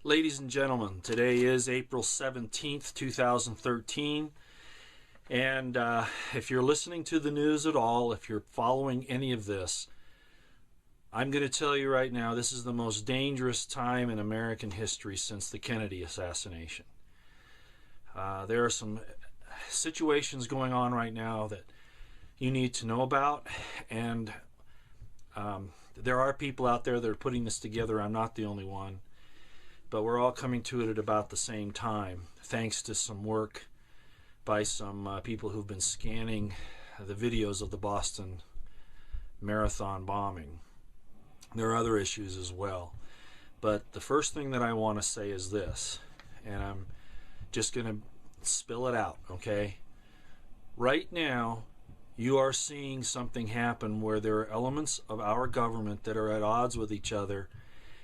Ladies and gentlemen, today is April 17th, 2013, and if you're listening to the news at all, if you're following any of this, I'm going to tell you right now, this is the most dangerous time in American history since the Kennedy assassination. There are some situations going on right now that you need to know about, and there are people out there that are putting this together. I'm not the only one. But we're all coming to it at about the same time, thanks to some work by some people who've been scanning the videos of the Boston Marathon bombing. There are other issues as well. But the first thing that I want to say is this, and I'm just going to spill it out, okay? Right now, you are seeing something happen where there are elements of our government that are at odds with each other,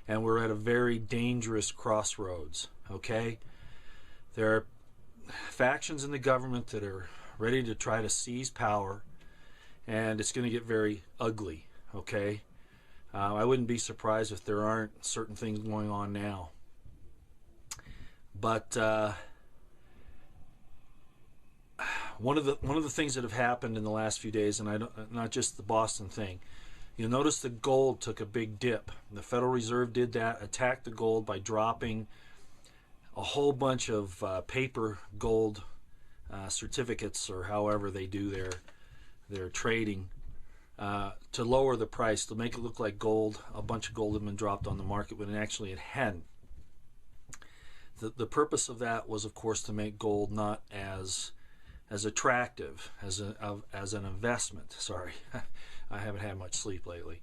and we're at a very dangerous crossroads, okay? There are factions in the government that are ready to try to seize power, and it's going to get very ugly, okay? I wouldn't be surprised if there aren't certain things going on now. But one of the things that have happened in the last few days, and not just the Boston thing, you'll notice the gold took a big dip. The Federal Reserve did that, attacked the gold by dropping a whole bunch of paper gold certificates, or however they do their trading, to lower the price, to make it look like gold. A bunch of gold had been dropped on the market when actually it hadn't. The purpose of that was, of course, to make gold not as attractive as an investment. Sorry, I haven't had much sleep lately.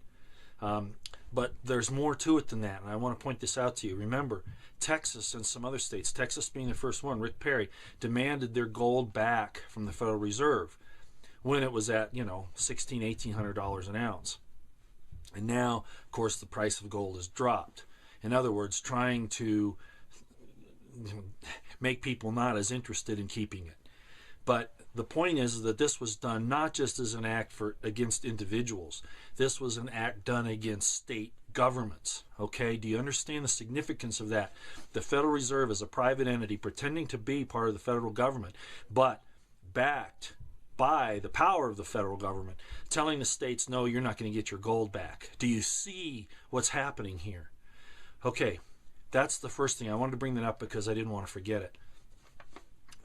But there's more to it than that, and I want to point this out to you. Remember, Texas and some other states, Texas being the first one, Rick Perry, demanded their gold back from the Federal Reserve when it was at, $1,600, $1,800 an ounce. And now, of course, the price of gold has dropped. In other words, trying to make people not as interested in keeping it. But the point is that this was done not just as an act against individuals. This was an act done against state governments. Okay? Do you understand the significance of that? The Federal Reserve is a private entity pretending to be part of the federal government, but backed by the power of the federal government, telling the states, no, you're not going to get your gold back. Do you see what's happening here? Okay, that's the first thing. I wanted to bring that up because I didn't want to forget it.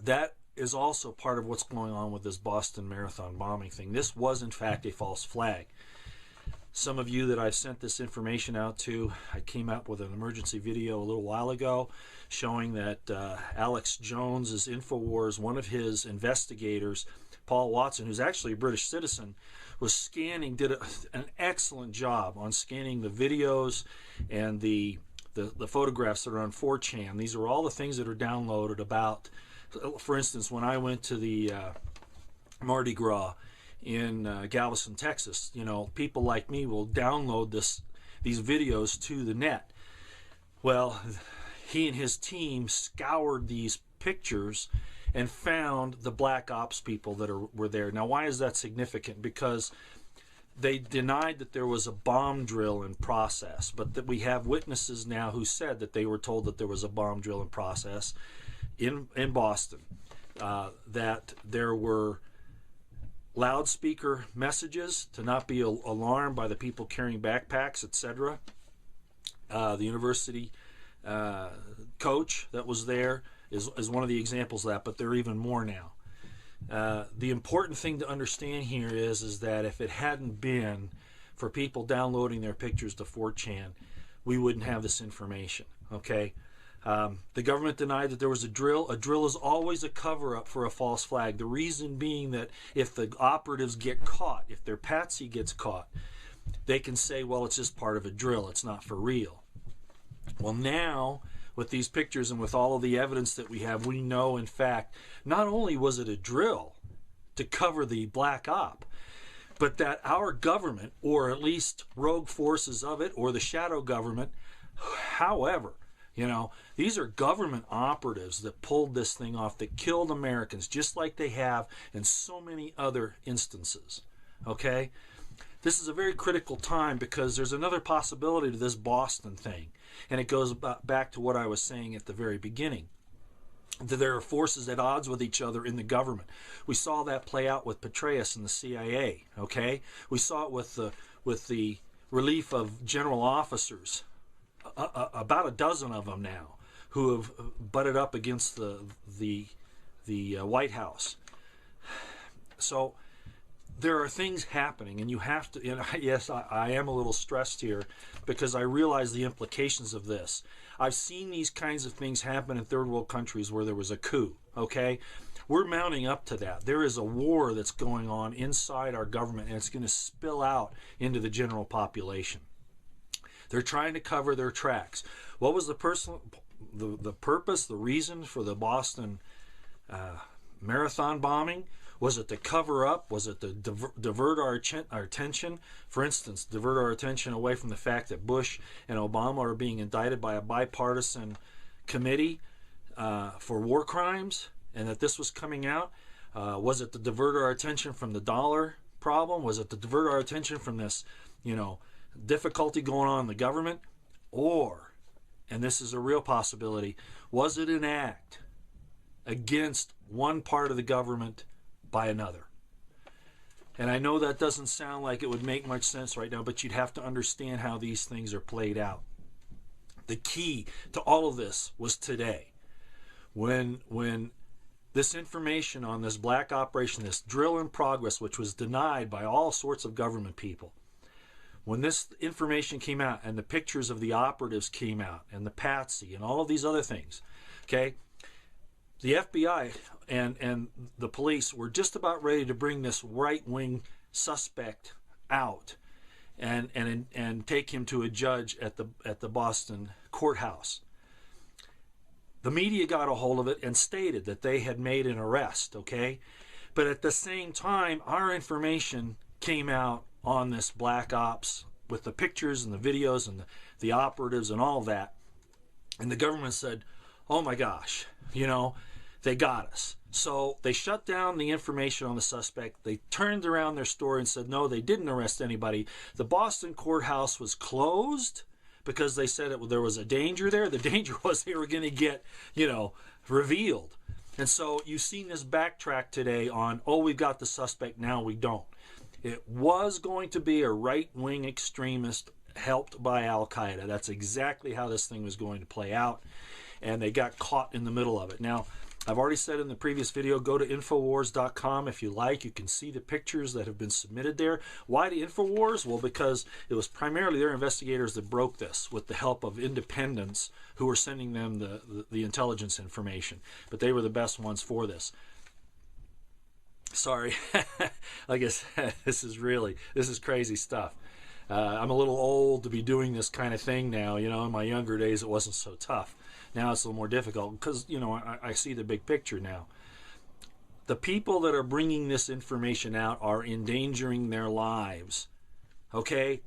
That is also part of what's going on with this Boston Marathon bombing thing. This was, in fact, a false flag. Some of you that I've sent this information out to, I came out with an emergency video a little while ago showing that Alex Jones's InfoWars, one of his investigators, Paul Watson, who's actually a British citizen, was scanning, did an excellent job on scanning the videos and the photographs that are on 4chan. These are all the things that are downloaded about. For instance, when I went to the Mardi Gras in Galveston, Texas, people like me will download these videos to the net. Well, he and his team scoured these pictures and found the black ops people that were there. Now, why is that significant? Because they denied that there was a bomb drill in process, but that we have witnesses now who said that they were told that there was a bomb drill in process in Boston, that there were loudspeaker messages to not be alarmed by the people carrying backpacks, etc. The university coach that was there is one of the examples of that, but there are even more now. The important thing to understand here is that if it hadn't been for people downloading their pictures to 4chan, we wouldn't have this information, okay? The government denied that there was a drill. A drill is always a cover-up for a false flag. The reason being that if the operatives get caught, if their patsy gets caught, they can say, well, it's just part of a drill. It's not for real. Well, now, with these pictures and with all of the evidence that we have, we know, in fact, not only was it a drill to cover the black op, but that our government, or at least rogue forces of it, or the shadow government, however, these are government operatives that pulled this thing off, that killed Americans, just like they have in so many other instances. Okay? this is a very critical time because there's another possibility to this Boston thing. And it goes back to what I was saying at the very beginning, that there are forces at odds with each other in the government. We saw that play out with Petraeus and the CIA, okay? We saw it with the relief of general officers, about a dozen of them now, who have butted up against the White House. So there are things happening, and you have to, and yes, I am a little stressed here because I realize the implications of this. I've seen these kinds of things happen in third world countries where there was a coup, okay? We're mounting up to that. There is a war that's going on inside our government, and it's going to spill out into the general population. They're trying to cover their tracks. What was the purpose, the reason for the Boston marathon bombing? Was it to cover up? Was it to divert our attention? For instance, divert our attention away from the fact that Bush and Obama are being indicted by a bipartisan committee for war crimes, and that this was coming out? Was it to divert our attention from the dollar problem? Was it to divert our attention from this, difficulty going on in the government? Or, and this is a real possibility, was it an act against one part of the government by another? And I know that doesn't sound like it would make much sense right now, but you'd have to understand how these things are played out. The key to all of this was today, when this information on this black operation, this drill in progress, which was denied by all sorts of government people, when this information came out and the pictures of the operatives came out and the patsy and all of these other things, okay, the FBI and the police were just about ready to bring this right-wing suspect out and take him to a judge at the Boston courthouse. The media got a hold of it and stated that they had made an arrest, okay? But at the same time, our information came out on this black ops with the pictures and the videos and the operatives and all that. And the government said, oh my gosh, they got us. So they shut down the information on the suspect. They turned around their story and said, no, they didn't arrest anybody. The Boston courthouse was closed because they said there was a danger there. The danger was they were going to get, revealed. And so you've seen this backtrack today on, oh, we've got the suspect, now we don't. It was going to be a right-wing extremist helped by Al-Qaeda. That's exactly how this thing was going to play out. And they got caught in the middle of it. Now, I've already said in the previous video, go to Infowars.com if you like. You can see the pictures that have been submitted there. Why to Infowars? Well, because it was primarily their investigators that broke this with the help of independents who were sending them the intelligence information. But they were the best ones for this. Sorry, like I said, this is crazy stuff. I'm a little old to be doing this kind of thing now. In my younger days, it wasn't so tough. Now it's a little more difficult because, I see the big picture now. The people that are bringing this information out are endangering their lives. Okay?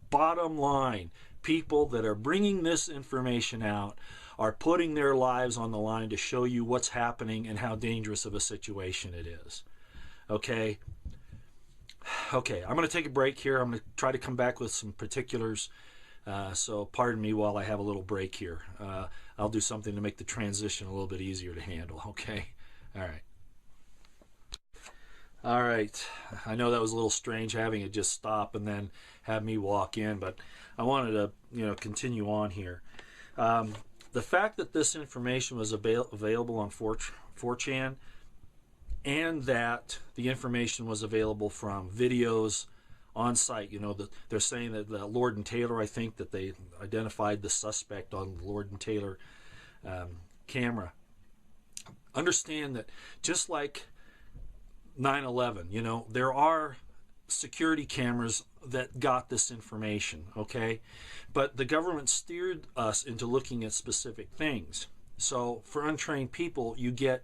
Bottom line, people that are bringing this information out are putting their lives on the line to show you what's happening and how dangerous of a situation it is. Okay? Okay, I'm going to take a break here. I'm going to try to come back with some particulars. So pardon me while I have a little break here. I'll do something to make the transition a little bit easier to handle. Okay? All right. All right. I know that was a little strange having it just stop and then have me walk in, but I wanted to, continue on here. The fact that this information was available on 4chan and that the information was available from videos on site, they're saying that Lord and Taylor, I think that they identified the suspect on the Lord and Taylor camera. Understand that just like 9/11, there are security cameras that got this information, okay? But the government steered us into looking at specific things. So for untrained people, you get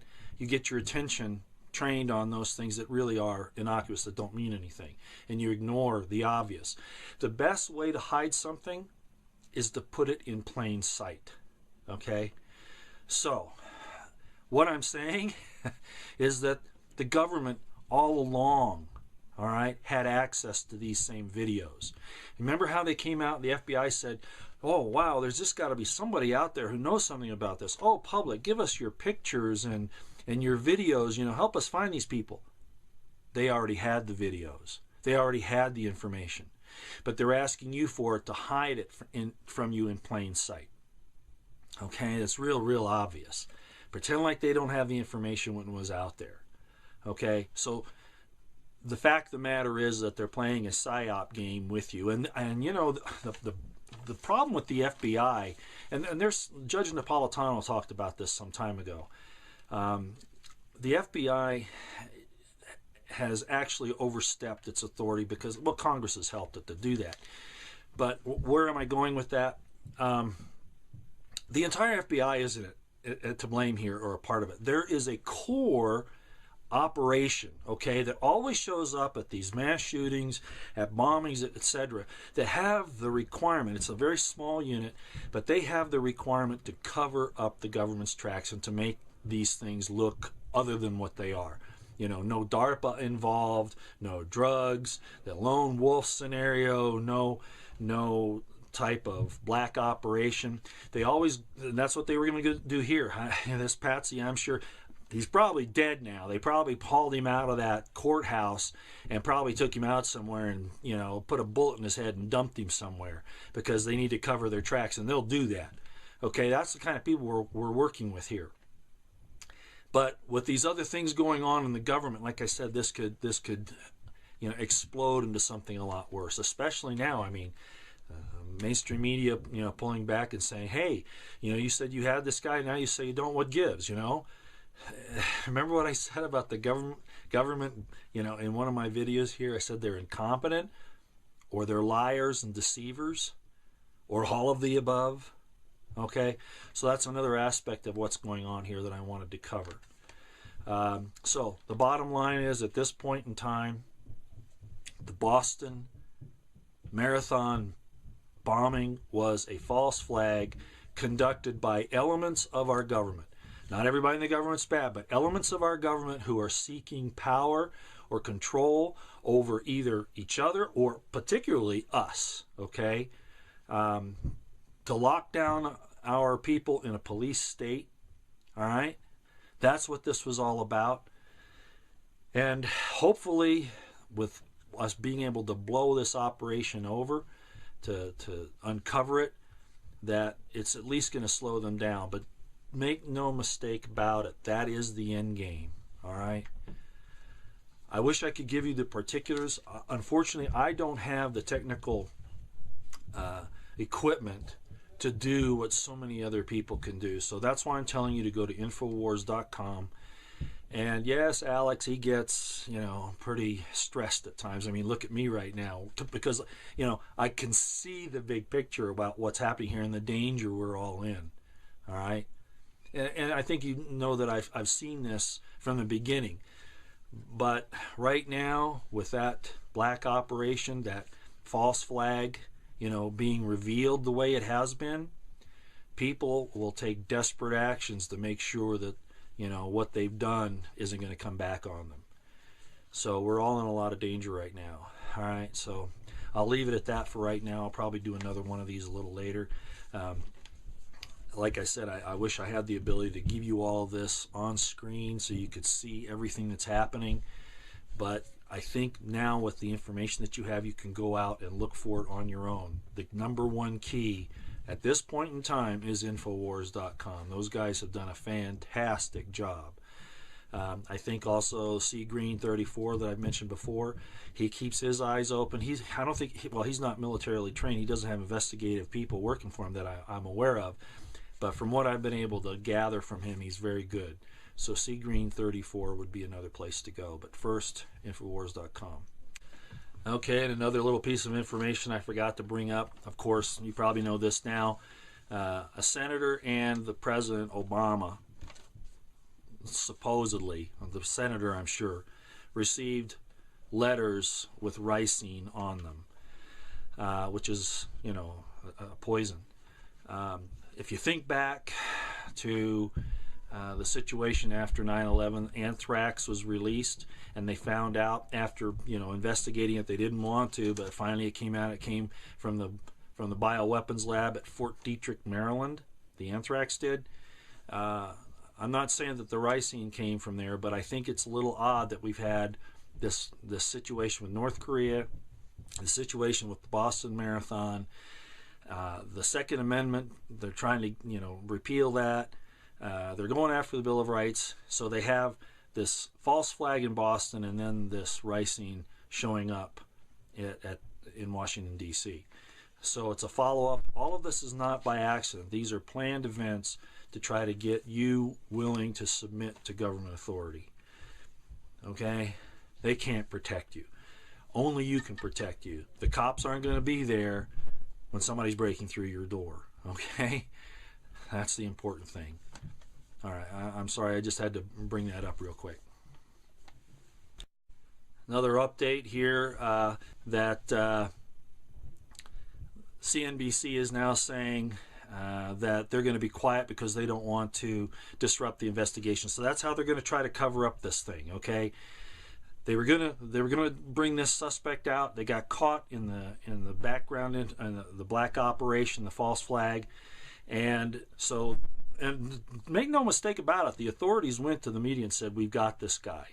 your attention trained on those things that really are innocuous, that don't mean anything, and you ignore the obvious. The best way to hide something is to put it in plain sight, okay? So what I'm saying is that the government all along, all right, had access to these same videos. Remember how they came out and the FBI said, oh, wow, there's just got to be somebody out there who knows something about this. Oh, public, give us your pictures and your videos, you know, help us find these people. They already had the videos. They already had the information. But they're asking you for it to hide it from you in plain sight. Okay, it's real obvious. Pretend like they don't have the information when it was out there. Okay, so the fact of the matter is that they're playing a psyop game with you. And you know, the problem with the FBI, and there's Judge Napolitano talked about this some time ago. The FBI has actually overstepped its authority because, well, Congress has helped it to do that. But where am I going with that? The entire FBI isn't to blame here or a part of it. There is a core operation, okay, that always shows up at these mass shootings, at bombings, etc., that have the requirement. It's a very small unit, but they have the requirement to cover up the government's tracks and to make these things look other than what they are. You know, no DARPA involved, no drugs, the lone wolf scenario, no type of black operation. They always, and that's what they were going to do here. This Patsy, I'm sure, he's probably dead now. They probably hauled him out of that courthouse and probably took him out somewhere and, you know, put a bullet in his head and dumped him somewhere because they need to cover their tracks, and they'll do that. Okay, that's the kind of people we're working with here. But with these other things going on in the government, like I said, this could you know, explode into something a lot worse, especially now. I mean, mainstream media, you know, pulling back and saying, hey, you know, you said you had this guy, now you say you don't, what gives, you know? Remember what I said about the government, you know, in one of my videos here? I said they're incompetent, or they're liars and deceivers, or all of the above. Okay, so that's another aspect of what's going on here that I wanted to cover. So the bottom line is, at this point in time, the Boston Marathon bombing was a false flag conducted by elements of our government. Not everybody in the government's bad, but elements of our government who are seeking power or control over either each other or particularly us, okay? To lock down our people in a police state, all right? That's what this was all about. And hopefully, with us being able to blow this operation over, to uncover it, that it's at least going to slow them down. But make no mistake about it, that is the end game, all right? I wish I could give you the particulars. Unfortunately, I don't have the technical equipment to do what so many other people can do. So that's why I'm telling you to go to Infowars.com. And yes, Alex, he gets, you know, pretty stressed at times. I mean, look at me right now, because, you know, I can see the big picture about what's happening here and the danger we're all in. All right? And I think you know that I've seen this from the beginning. But right now, with that black operation, that false flag, you know, being revealed the way it has been, people will take desperate actions to make sure that, you know, what they've done isn't going to come back on them. So we're all in a lot of danger right now. All right, so I'll leave it at that for right now. I'll probably do another one of these a little later. Like I said, I wish I had the ability to give you all this on screen so you could see everything that's happening. But I think now with the information that you have, you can go out and look for it on your own. The number one key at this point in time is Infowars.com. Those guys have done a fantastic job. I think also C Green 34 that I've mentioned before, he keeps his eyes open. He's not militarily trained. He doesn't have investigative people working for him that I'm aware of. But from what I've been able to gather from him, he's very good. So C Green 34 would be another place to go. But first, Infowars.com. Okay, and another little piece of information I forgot to bring up. Of course, you probably know this now. A senator and the President Obama, supposedly, the senator I'm sure, received letters with ricin on them, which is, you know, a poison. If you think back to the situation after 9/11. Anthrax was released, and they found out after investigating it, they didn't want to, but finally it came out. It came from the bioweapons lab at Fort Detrick, Maryland. The anthrax did. I'm not saying that the ricin came from there, but I think it's a little odd that we've had this situation with North Korea, the situation with the Boston Marathon, the Second Amendment. They're trying to repeal that. They're going after the Bill of Rights. So they have this false flag in Boston, and then this ricin showing up in Washington, D.C. So it's a follow-up. All of this is not by accident. These are planned events to try to get you willing to submit to government authority. Okay? They can't protect you. Only you can protect you. The cops aren't going to be there when somebody's breaking through your door. Okay? That's the important thing. All right, I'm sorry, I just had to bring that up real quick. Another update here that CNBC is now saying that they're going to be quiet because they don't want to disrupt the investigation. So that's how they're going to try to cover up this thing. Okay, they were going to bring this suspect out. They got caught in the background in the black operation, the false flag, and so. And make no mistake about it, the authorities went to the media and said, we've got this guy.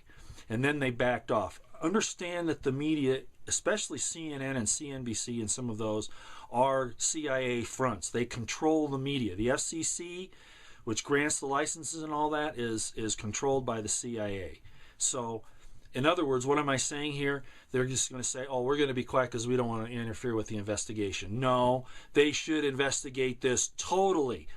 And then they backed off. Understand that the media, especially CNN and CNBC and some of those, are CIA fronts. They control the media. The FCC, which grants the licenses and all that, is controlled by the CIA. So, in other words, what am I saying here? They're just going to say, oh, we're going to be quiet because we don't want to interfere with the investigation. No, they should investigate this totally,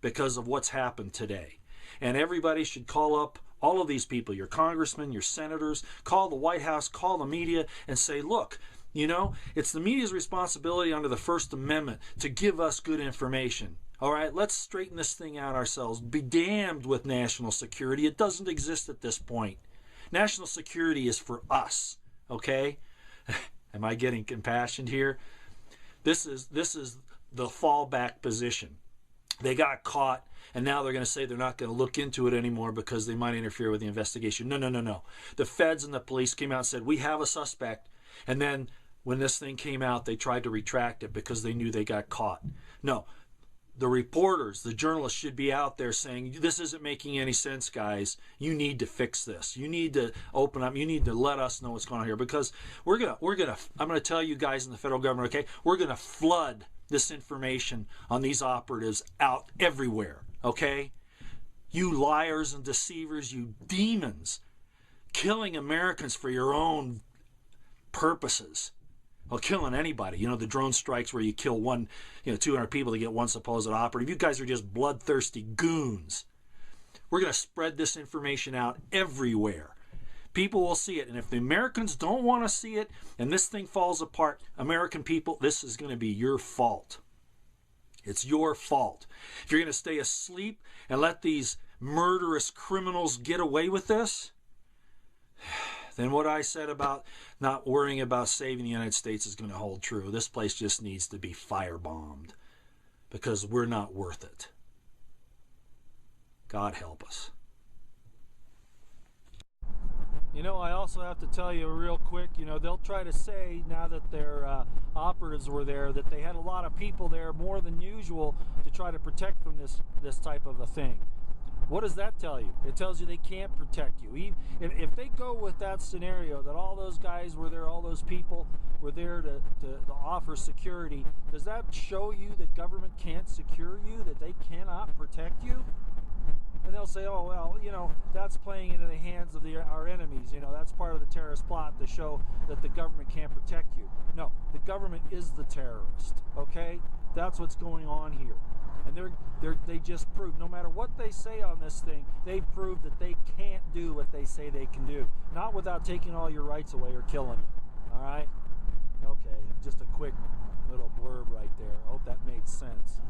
because of what's happened today. And everybody should call up all of these people, your congressmen, your senators, call the White House, call the media, and say, look, it's the media's responsibility under the First Amendment to give us good information. All right, let's straighten this thing out ourselves. Be damned with national security. It doesn't exist at this point. National security is for us, okay? Am I getting impassioned here? This is the fallback position. They got caught, and now they're going to say they're not going to look into it anymore because they might interfere with the investigation. No. The feds and the police came out and said, we have a suspect. And then when this thing came out, they tried to retract it because they knew they got caught. No, the reporters, the journalists should be out there saying, this isn't making any sense, guys. You need to fix this. You need to open up. You need to let us know what's going on here, because I'm going to tell you guys in the federal government, okay, we're going to flood this information on these operatives out everywhere, okay? You liars and deceivers, you demons, killing Americans for your own purposes. Well, killing anybody. The drone strikes where you kill 200 people to get one supposed operative. You guys are just bloodthirsty goons. We're going to spread this information out everywhere. People will see it. And if the Americans don't want to see it and this thing falls apart, American people, this is going to be your fault. It's your fault. If you're going to stay asleep and let these murderous criminals get away with this, then what I said about not worrying about saving the United States is going to hold true. This place just needs to be firebombed because we're not worth it. God help us. I also have to tell you real quick, they'll try to say now that their operatives were there that they had a lot of people there more than usual to try to protect from this type of a thing. What does that tell you? It tells you they can't protect you. If they go with that scenario, that all those guys were there, all those people were there to offer security, does that show you that government can't secure you, that they cannot protect you? And they'll say, oh, well, that's playing into the hands of our enemies. That's part of the terrorist plot to show that the government can't protect you. No, the government is the terrorist, okay? That's what's going on here. And they just proved, no matter what they say on this thing, they proved that they can't do what they say they can do. Not without taking all your rights away or killing you. All right? Okay, just a quick little blurb right there. I hope that made sense.